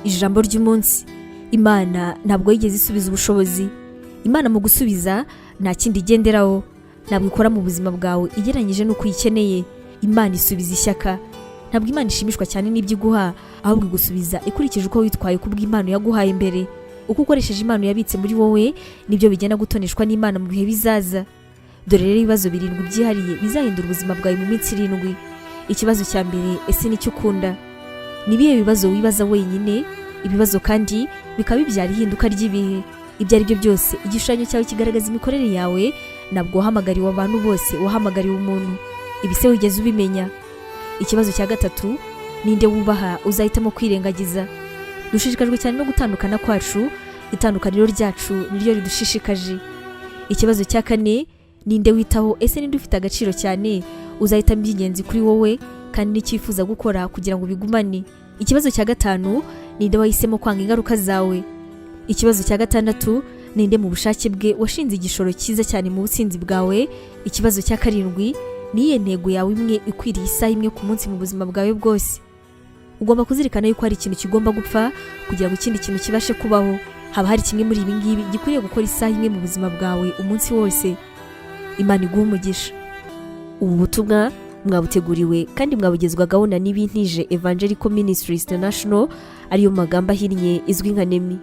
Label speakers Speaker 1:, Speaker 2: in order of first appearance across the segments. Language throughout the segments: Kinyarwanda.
Speaker 1: ijambo ry'umunsi. Imana ntabwo yigeze isubiza ubushobozi. Imana mu gusubiza nta kindi igenderaho, ntabwo ikora mu buzima bwawe igereranyije n'uko uyikeneye. Imana isubiza ishyaka. Ntabwo Imana ishimishwa cyane n'ibyo iguha, ahubwo igusubiza ikurikije uko witwaye kubw'Imana yaguhaye mbere. Uko ukoresheje Imana yabitse muri wowe nibyo bigenda gutoneshwa n'Imana mu bihe bizaza. Dore rero ibibazo 7 byihariye bizahindura ubuzima bwawe mu minsi 7. Ikibazo cya mbere, ese nicyo ukunda? Nibiye bibazo wibaza wenyine, ibibazo kandi bikaba bibyara ihinduka ry'ibihe. Ibyo ari byo byose igishushanyo cyawe kigaragaza imikorere yawe, nabwo wahamagariwe abantu bose, wahamagariwe umuntu. Ibise wigeze ubimenya? Ikibazo cya gatatu, ninde wubaha uzahitamo kwirengagiza? Dushishikajwe cyane no gutandukana kwacu, itandukaniro ryacu niryo ridushishikaje. Ikibazo cya kane, ninde witaho, ese ninde ufite agaciro cyane uzahitamo iby'ingenzi kuri wowe kandi n'icyifuza gukora kugira ngo bigumane. Ikibazo cya gatanu, ninde wahisemo kwanga ingaruka zawe? Ikibazo cya gatandatu, ninde mu bushake bwe washinze igishoro cyiza cyane mu butsinzi bwawe? Ikibazo cya karindwi, niye ntego yawe imwe ikwiriye isaha imwe ku munsi mu buzima bwawe bwose. Ugomba kuzirikana yuko hari ikintu kigomba gupfa kugira ngo ikindi kintu kibashe kubaho. Haba hari kimwe muri ibi ngibi gikwiriye gukora isaha imwe mu buzima bwawe umunsi wose. Imana iguhe umugisha. Ubu butumwa mwabuteguriwe kandi mwabugezwagaho na Nibintije Evangelical Ministries International, ariyo magambo ahinnye izwi nka NEMI.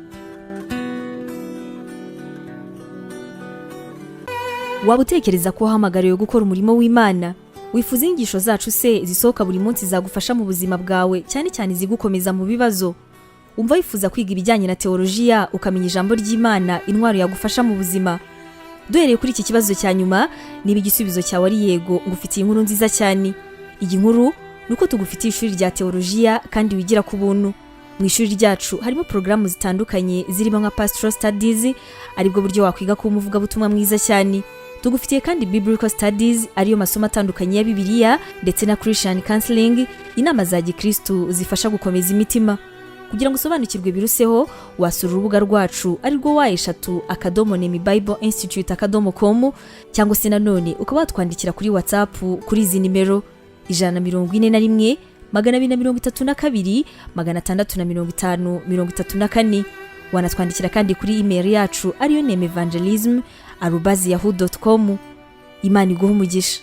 Speaker 1: Waba utekereza ko wahamagariwe gukora umurimo w'Imana? Wifuza inyigisho zacu se zisohoka buri munsi zagufasha mu buzima bwawe, cyane cyane zigukomeza mu bibazo? Umva wifuza kwiga ibijyanye na teolojiya, ukamenya ijambo ry'Imana, intwaro yagufasha mu buzima? Duhereye kuri iki kibazo cya nyuma, niba igisubizo cyawe ari yego, ngufitiye inkuru nziza cyane. Iyi nkuru nuko tugufitiye ishuri rya teolojiya kandi wigira ku buntu. Mu ishuri ryacu harimo porogaramu zitandukanye zirimo nka Pastoral Studies, aribwo buryo wakwiga kuba umuvugabutumwa mwiza cyane. Tugufitiye kandi Biblical Studies, ariyo masomo atandukanye ya Bibiliya, ndetse na Christian Counseling, inama za Gikristo zifasha gukomeza imitima. Kugira ngo usobanukirwe biruseho, wasura urubuga rwacu arirwo wa@nemibibleinstitute.com, cyangwa se nanone ukaba watwandikira kuri WhatsApp kuri izi nimero 141 232 650 wanatwandikira kandi kuri email yacu ariyo nemevangelism@yahoo.com. Imana iguhe umugisha.